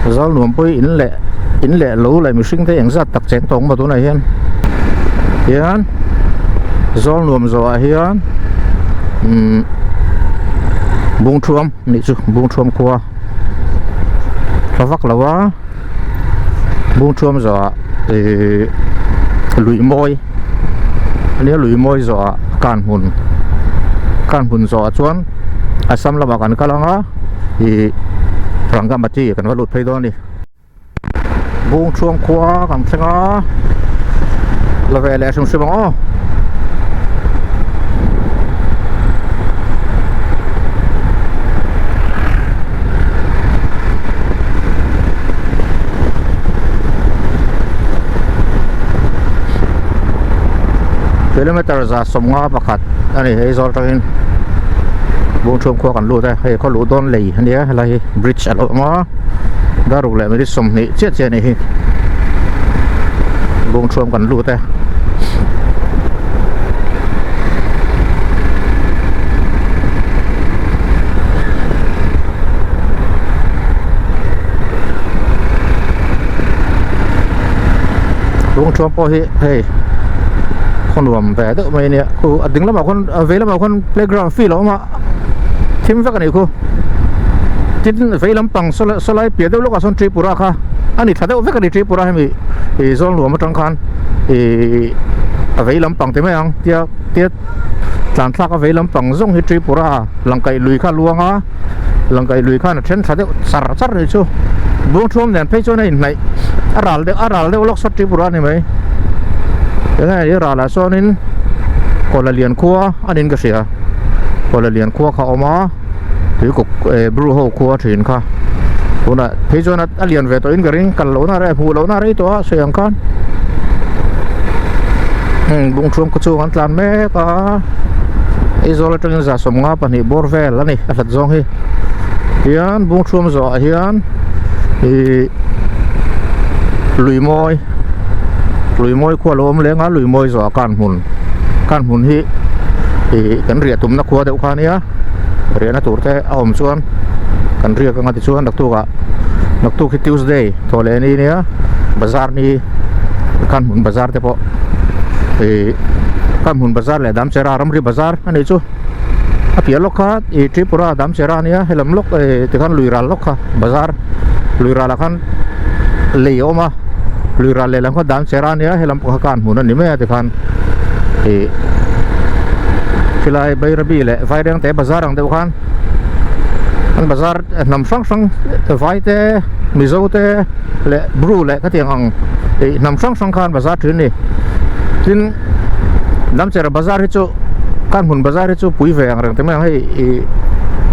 do luồng bơi in lệ lũ lại mình sinh thế ảnh rất đặc chén tổng vào chỗ này hiền do luồng rồi hiền buông chuông nị chứ buông chuông qua nó vắt là quá buông chuông rồi thì lụi môi nếu lụi môi rồi can hùn rồi chuan asam là bảo can cái lăng á thì răng cái mặt chi cần phải lụt phải đó đi buông chuông qua cầm xe ngó là về lại xuống xe bóng km ra sông ngó bạc khát anh này hay do trên buông chuông qua cần lụt đây hay có lụt đòn lì anh ấy hay là bridge ở lỗ ngó đã rục lại mấy sông này chết này buông chuông cần lụt đây buông chuông po hey con luồng về tự mày nè cô tính lắm mà con về lắm mà con playground phi lắm mà thêm các cái này cô tin về lắm bằng số lại biết đâu lúc ở sân Tripura kha anh ấy thật đâu cái Tripura hay mi thì do luồng mà trong khan thì về lắm bằng thế mấy ông tiết làm sao có về lắm bằng giống như Tripura lần cái lùi kha luồng á lần cái lùi kha là trên thật đâu sạt rồi chứ buông chuông đèn thấy chỗ này aral đâu lúc sân Tripura này mấy cái này ra là so nên còn là liền qua anh đến cái gì à còn là liền quaเขาmà thì cục brew hole qua chuyện cả cũng là thấy cho nó liền về tới cái riêng cần lỗ na đây phù lỗ na đấy to sương con bung chuông có chuông ăn làm mẹ cả ấy rồi là trong giả sông ngáp này bor về là này thật giống hi hiền bung chuông rồi hiền thì lùi môi ลุยมวยขั้วลมเลี้ยงลุยมวยสอการหุ่นที่กันเรียตุ่มนักขั้วเด็กข้านี้เรียนนักตัวแต่เอาผมชวนกันเรียกกันที่ชวนนักตัวที่ Tuesday ตัวเลนี้เนี่ยบาซาร์นี้การหุ่นบาซาร์เฉพาะการหุ่นบาซาร์เลยดำเชรารัมรีบาซาร์อันนี้จู่เพียรล็อกค่ะทริปราดำเชราเนี่ยให้ลำล็อกที่กันลุยรัลล็อกค่ะบาซาร์ลุยรัลละกันเลี้ยวมาลุยรัลเลยแล้วก็ดำเชราเนี่ยให้ลำพักการหุ่นนั่นนี่ไม่ที่กันฟิลายใบระบีเลยไฟแดงแต่บาซาร์อังเดียวกันอันบาซาร์นำช่างไฟแต่มิโซแต่และบรูและก็เตียงอังนำช่างคันบาซาร์ถึงนี่ถึงดำเชราบาซาร์ที่จู่การหุ่นบาซาร์ที่ปุ๋ยแฝงอะไรแต่ไม่ให้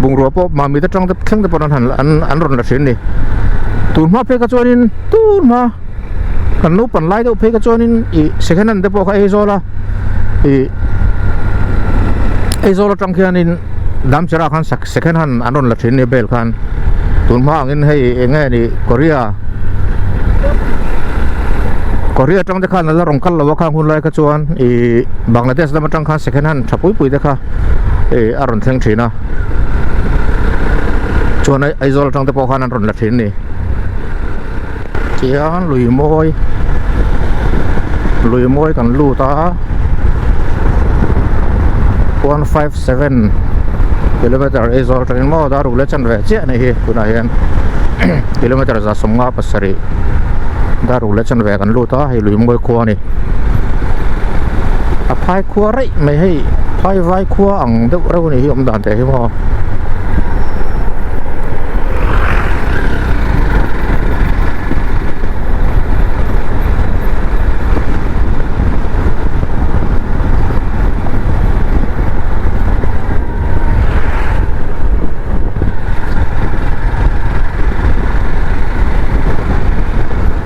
บุงรัวปอบมามีแต่จังแต่ขั้งแต่ปนหันอันรอนละเช่นนี่ตูนมาเพกจวนินตูนมากันนุปันไล่ตัวเพกจวนินเสกนั้นแต่พอเขาโซล่าโซล่าจังเขียนินดำเชราคันเสกนั้นอันรอนละเช่นนี่เบลคันตูนมาเงินให้ง่ายนี่เกาหลีจังแต่ขันแล้วรองคันแล้วว่าข้างหุ่นไล่กระจวนบังกลาเทศแล้วมาจังขันเสกนั้นชับปุ๋ยเด็กค่ะอารมณ์เสียงฉีนะชวนไอโซลจังแต่พอขันอันรอนละเช่นนี่เจียนลุยมวยกันลู่ตา157 kilometer ไอโซลจังมอดารุเลชันเวเจนี่ฮีคุณอาเห็นkilometer จะสมงาปัสสรีดารุเลชันเวกันลู่ตาให้ลุยมวยขัวนี่พายขัวไรไม่ให้พายไว้ขัวอังเด็กเรานี่อมด่านแต่ที่มอ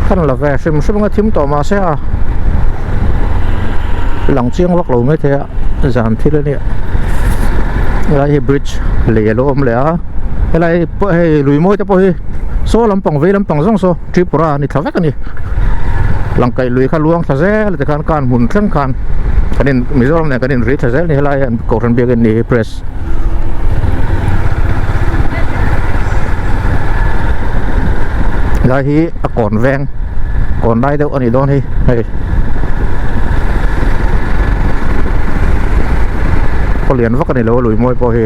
ขันละแวชิมก็ทิมต่อมาเสียหลังเชียงวักเราไม่เท่จานที่เนี่ยอะไรบริดจ์เหลี่ยลมเลยอะไรให้ลุยมวยจะไปโซ่ลำปังเวลำปังซ่องโซ่ทริปรานี่ทำไว้กันนี่หลังไก่ลุยข้าลวงทะเซลแต่การหุ่นเครื่องกันกันมิโซรัมเนี่ยกันริทะเซลนี่อะไรกอรันเบียกันนี่เพรสได้ที่ก่อนแวงก่อนได้เดี๋ยวอันนี้โดนให้พอเรียนวักกันนี่แล้วลุยมวยพอให้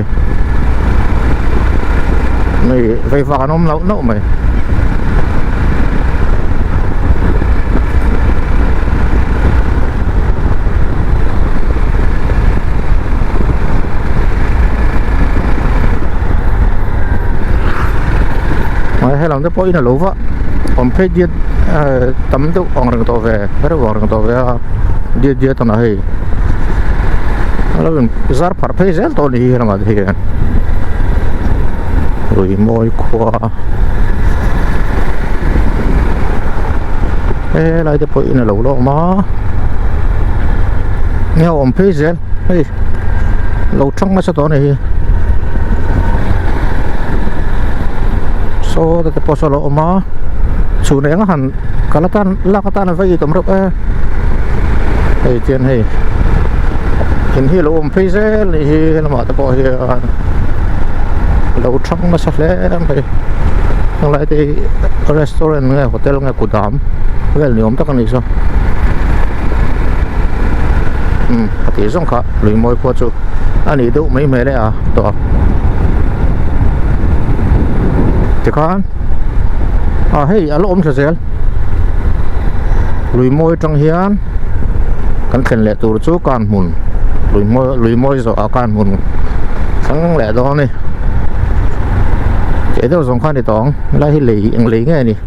นี่ไฟฟ้าน้มแล้วโน้มไหมให้เราได้พออินแล้ววะผมเพจเดียดตั้มตัวองค์รังตัวเวไม่รู้องค์รังตัวเวเดียดตัวไหนแล้วเป็นซาร์พาร์เพจตัวนี้เรามาที่กันลุยมวยขวาเราได้พออินแล้วลงมาเนี่ยผมเพจเราช่างมาสักตัวนี้โซ่แต่พอสโลมาสูนย์ยังหันกาลตันลากตันไฟตำรวจไอ้เจนให้เห็นที่เราอมพิเศษนี่เรามาแต่พอเฮียเราช่างมาสักแล้วไปทั้งหลายที่ร้านอาหารเนี่ยโฮเทลเนี่ยกุดามเวลนิยมตั้งนี่ซะปฏิเสธค่ะลุยมวยขวดจูอันนี้ดูไม่เลยตัวที่ข้างให้อารมณ์เสียลุยมวยจังเฮียนกันเข็นแหละตัวจูการหุ่นลุยมวยจะอาการหุ่นทั้งแหละตอนนี้เจ้าตัวสำคัญที่ต้องไล่ให้หลีอย่างหลีไงนี่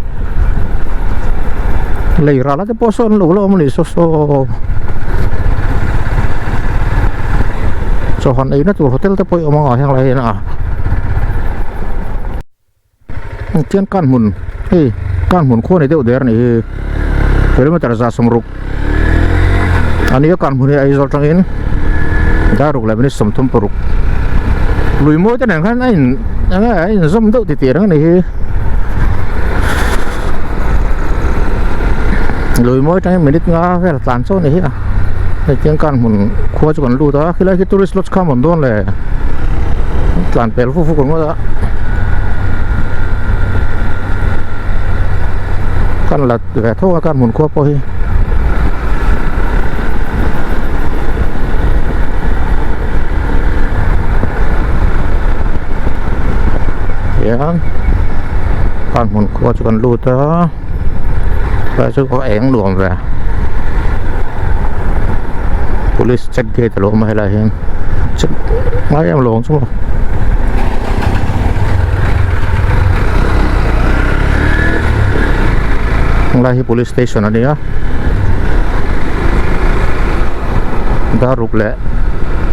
หลีเราจะพอส่วนหลุดลงมันนี่โซ่หันไอ้นั่นตัวโฮเทลจะไปเอามาอย่างไรนะเทียนการหุ่นการหุ่นโค่นในเดียวเดียร์นี่เป็นมาตรฐานสมรุปอันนี้ก็การหุ่นไอ้โซลจังอินดารุกเลยเป็นสมทุนปรุกลุยมวยจะไหนกันไอ้สมดุติเตียร์นี่ lùi mỗi trái minute ngã cái là tàn số này à để tiếng can muốn khua cho con lù đó khi lấy cái tourist lodge không muốn đón là tàn bèo phù phù con đó kan là về thôi kan muốn khua poi ya kan muốn khua cho con lù đó và cho có ẻng luồng về police check gate lộ mà hay là hiện check mấy em luồng xuống lại police station này á đã rục lệ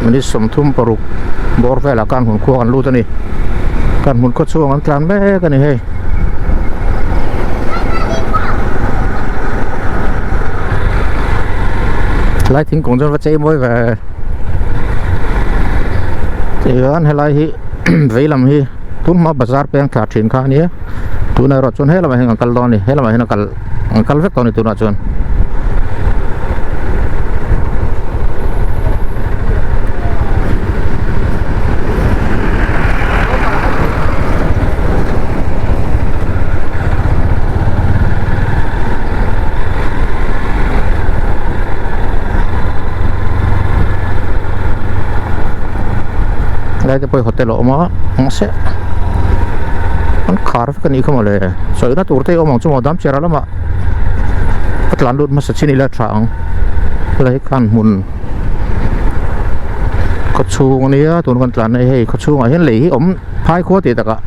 mình đi sum thum paruk bor về là can hồn khua can lu này can hồn có chuông ăn tràn bé cái này hay lại tiếng cũng rất là mới về thì anh hay lại vậy làm hi tún mà bazar pe ang thả triển khai nhé tún này rồi chôn hết là mày hàng cal đòn này hết là mày hàng cal vét đòn này tún nào chôn đây thì bây hotel mà anh sẽ anh khá là cái này không màเลย所以那ตัวที่我们中国当前了嘛ก็หลานรถมาสักชิ้นนี่แหละทางเลยการหมุนก็ชูงนี้ตัวกันหลานให้ก็ชูงเห็นหลีอมพายขั้วตีตะกะ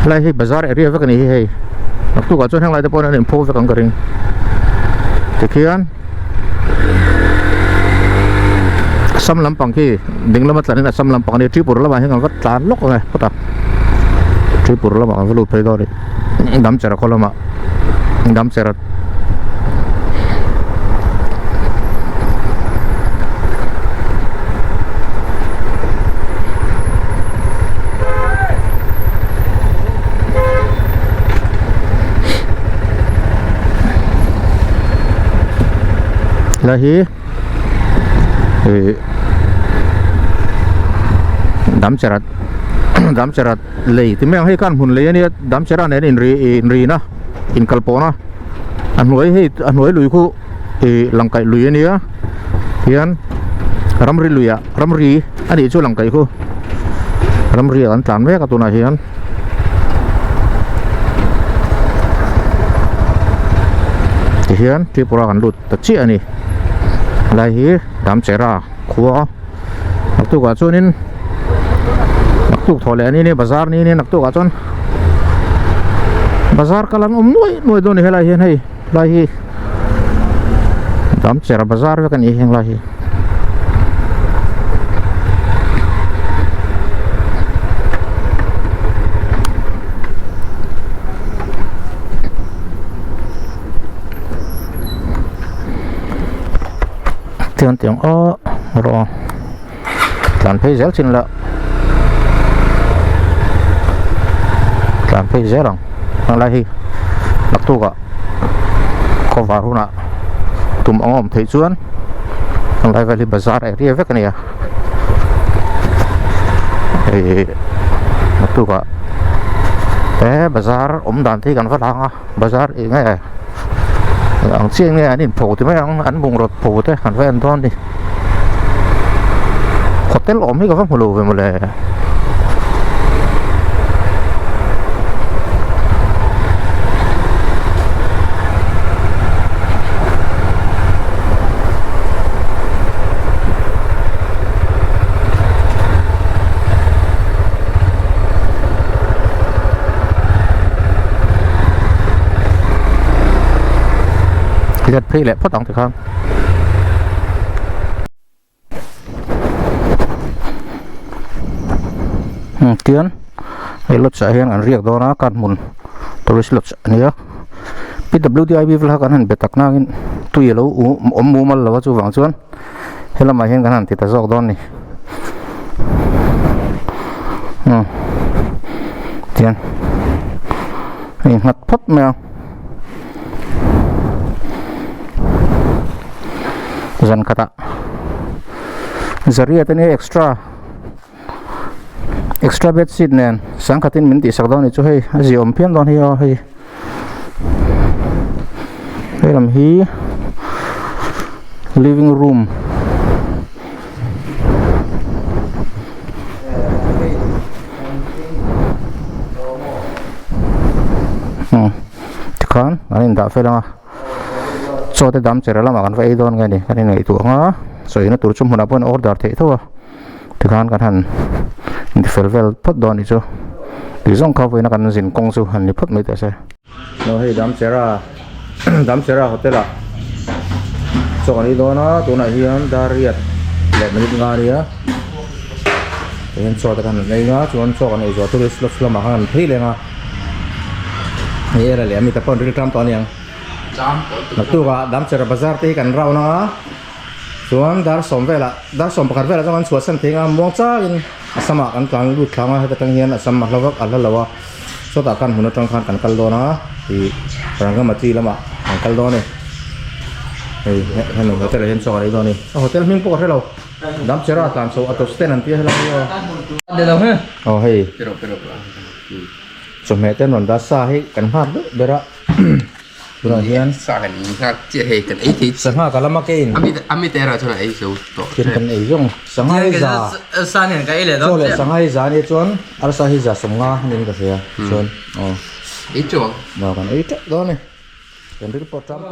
เลยให้บาซาร์เอเรียกันนี่ให้ตัวก็จนทั้งหลายแต่พอนั้นพูดกันกระดิ่งตะเคียนซ้ำลำปังที่ดึงแล้วมาตอนนี้นะซ้ำลำปังเนี่ยทริปปุระละมาให้กันก็ตานลกเลยก็ตัดทริปปุระละมาก็หลุดไปต่อเลยดำเจระคนละมาดำเจระแล้วdam cerat dam cerat lei ti meng hei kan hun lei ni dam cerat nen in ri na in kalpona an hnuai lui khu langkai lui ni a hian ramri luya ramri ani chu langkai khu ramri an tlan me ka tu na hian ti hian tripura kan lut ta chi ani lai hi dam cerat khuwa tu ka chunin naktuk thole ani ni bazar ni naktuk ka chon bazar kalan noi don helai hian hei lai hi dam chera bazar ve kan hi heng lai hi tiếng o rồi làm phê dẻo xin lợ làm phê dẻo rằng đang lại hi đặc tu cả có vào luôn ạ tụm ông thấy chuan đang lại về đi bazar này đi vét cái này thì đặc tu cả bé bazar đàn thấy gần phát hàng à bazar ý ngay ang chiang này anh phổ thì mấy anh bùng rồi phổ thế hẳn phải anh toan đi hotel ổm hay có pháp hồ về một lề giật phi lệ phát động được không kiến cái lột sợi hiện ăn riêng đó nó cần muốn tôi sẽ lột sợi nữa PWDIB là cái hàng bê tắc nào tùy lâu mua mà là chú vàng chuan hay là mà hiện cái hàng thì ta dọc đó này tiền hình mặt phất mèo zan khata zaria te ne extra bed sheet nen sang khatin min ti sak dawn ni chu hei azi om phiam dawn hi hei lam hi living room tikhan anin da felanga chote dam chera lama kan vai don ngai ni kan nei tu nga so ina tur chum huna pon order the thawa tikhan kan han ni felvel pot don ni chu ti zong kha voina kan jin kong chu han ni phot mai ta se no hei dam chera hotel a so kan i dona tu na hian dariat le minit nga ria hen so ta kan nei nga chuan so kan ei zo tourist lot lama han thei lenga era le ami ta pon ri tram to niang tu ga dam chera bazar te kan rau na chuan dar som pakar vela chuan chuan san thinga mong cha in asama kan tlang lut thlanga heta tang hian asam hlawak alalawa so ta kan huna tang khan kan kal do na ti ranga mati lama kan kal do ni hei hanu hotel hen so ai do ni hotel ming po ka helo dam chera tlan so ato sten an ti helo yo de lo he oh hei pero so me ten non da sa hi kan har do bera Pura hian sa kan ha che he kan ai thi sanga kalama kein ami tera chona ai so to kin kan ei jong sanga za sa nen ka ile so le sanga za ni chon ar sa hi za somnga nin ka sia chon ai cho no kan ei te do ni kan report tram